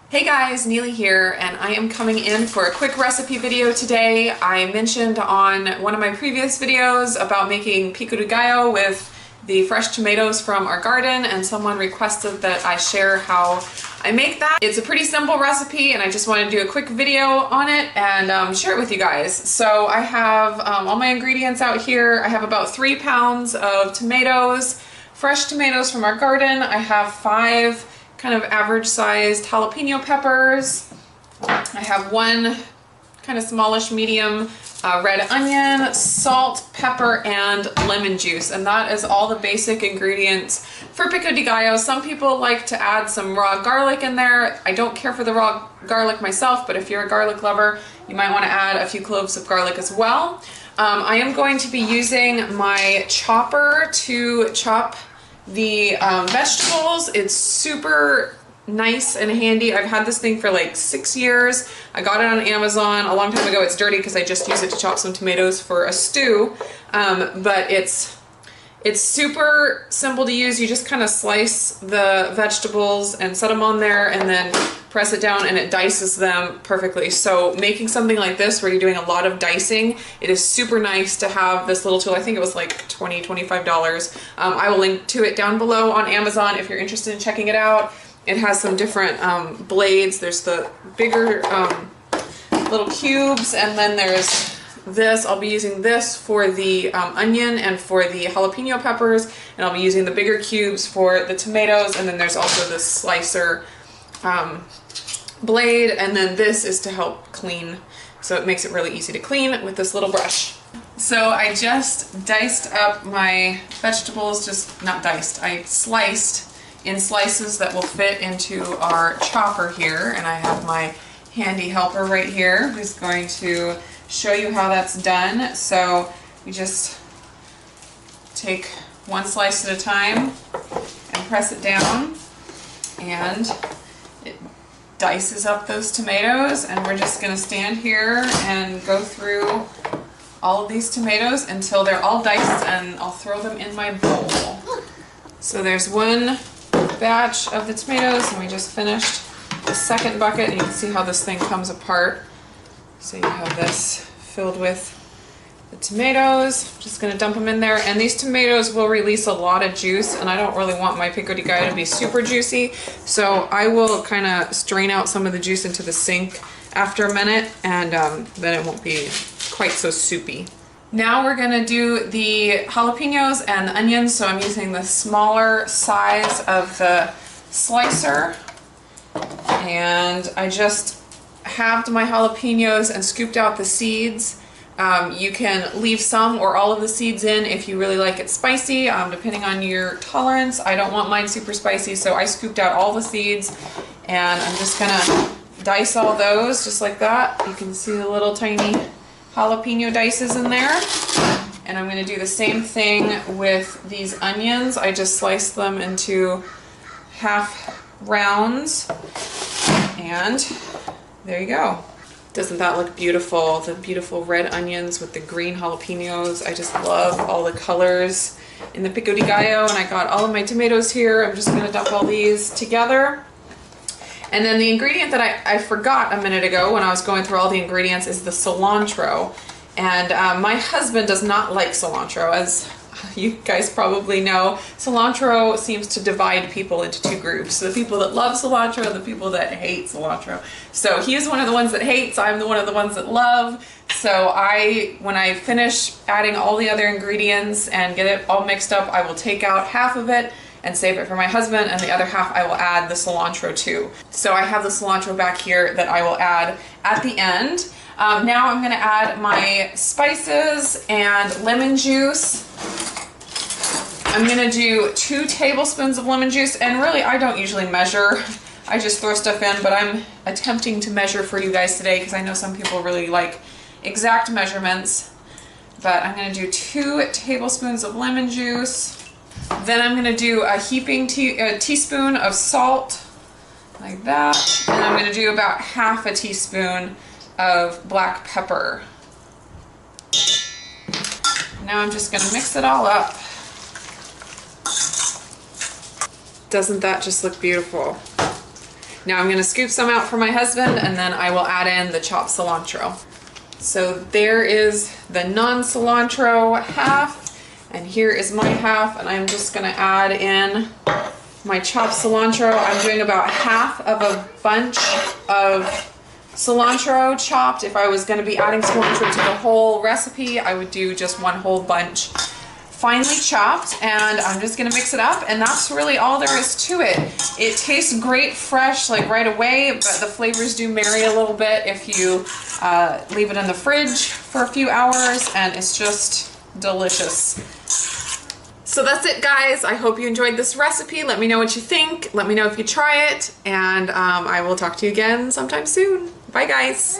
Hey guys, Nili here, and I am coming in for a quick recipe video today. I mentioned on one of my previous videos about making Pico de Gallo with the fresh tomatoes from our garden, and someone requested that I share how I make that. It's a pretty simple recipe, and I just want to do a quick video on it and share it with you guys. So I have all my ingredients out here. I have about 3 pounds of tomatoes, fresh tomatoes from our garden. I have 5 kind of average sized jalapeno peppers. I have 1 kind of smallish medium red onion, salt, pepper, and lemon juice. And that is all the basic ingredients for Pico de Gallo. Some people like to add some raw garlic in there. I don't care for the raw garlic myself, but if you're a garlic lover, you might want to add a few cloves of garlic as well. I am going to be using my chopper to chop the vegetables. It's super nice and handy. I've had this thing for like 6 years. I got it on Amazon a long time ago. It's dirty because I just use it to chop some tomatoes for a stew, but it's super simple to use. You just kind of slice the vegetables and set them on there and then press it down and it dices them perfectly. So making something like this where you're doing a lot of dicing, it is super nice to have this little tool. I think it was like $20, $25. I will link to it down below on Amazon if you're interested in checking it out. It has some different blades. There's the bigger little cubes, and then there's this. I'll be using this for the onion and for the jalapeno peppers, and I'll be using the bigger cubes for the tomatoes, and then there's also this slicer blade, and then this is to help clean, so it makes it really easy to clean with this little brush. So I just diced up my vegetables, just not diced, I sliced in slices that will fit into our chopper here, and I have my handy helper right here who's going to show you how that's done. So you just take 1 slice at a time and press it down, and it dices up those tomatoes, and we're just going to stand here and go through all of these tomatoes until they're all diced, and I'll throw them in my bowl. So there's 1 batch of the tomatoes, and we just finished the 2nd bucket, and you can see how this thing comes apart. So you have this filled with the tomatoes. I'm just going to dump them in there, and these tomatoes will release a lot of juice, and I don't really want my Pico de Gallo to be super juicy, so I will kind of strain out some of the juice into the sink after a minute, and then it won't be quite so soupy. Now we're going to do the jalapenos and the onions, so I'm using the smaller size of the slicer, and I just halved my jalapenos and scooped out the seeds. You can leave some or all of the seeds in if you really like it spicy, depending on your tolerance. I don't want mine super spicy, so I scooped out all the seeds, and I'm just going to dice all those just like that. You can see the little tiny jalapeno dices in there. And I'm going to do the same thing with these onions. I just sliced them into half rounds, and there you go. Doesn't that look beautiful? The beautiful red onions with the green jalapenos. I just love all the colors in the Pico de Gallo, and I got all of my tomatoes here. I'm just going to dump all these together. And then the ingredient that I forgot a minute ago when I was going through all the ingredients is the cilantro. And my husband does not like cilantro. As you guys probably know, cilantro seems to divide people into 2 groups. The people that love cilantro and the people that hate cilantro. So he is one of the ones that hates, I'm one of the ones that love. So when I finish adding all the other ingredients and get it all mixed up, I will take out half of it and save it for my husband, and the other half I will add the cilantro to. So I have the cilantro back here that I will add at the end. Now I'm going to add my spices and lemon juice. I'm going to do 2 tablespoons of lemon juice, and really I don't usually measure. I just throw stuff in, but I'm attempting to measure for you guys today because I know some people really like exact measurements. But I'm going to do 2 tablespoons of lemon juice. Then I'm going to do a heaping teaspoon of salt, like that. And I'm going to do about half a teaspoon of black pepper. Now I'm just going to mix it all up. Doesn't that just look beautiful? Now I'm gonna scoop some out for my husband and then I will add in the chopped cilantro. So there is the non-cilantro half, and here is my half, and I'm just gonna add in my chopped cilantro. I'm doing about half of a bunch of cilantro chopped. If I was gonna be adding cilantro to the whole recipe, I would do just one whole bunch finely chopped, and I'm just gonna mix it up, and that's really all there is to it. It tastes great fresh, like right away, but the flavors do marry a little bit if you leave it in the fridge for a few hours, and it's just delicious. So that's it, guys. I hope you enjoyed this recipe. Let me know what you think. Let me know if you try it, and I will talk to you again sometime soon. Bye, guys.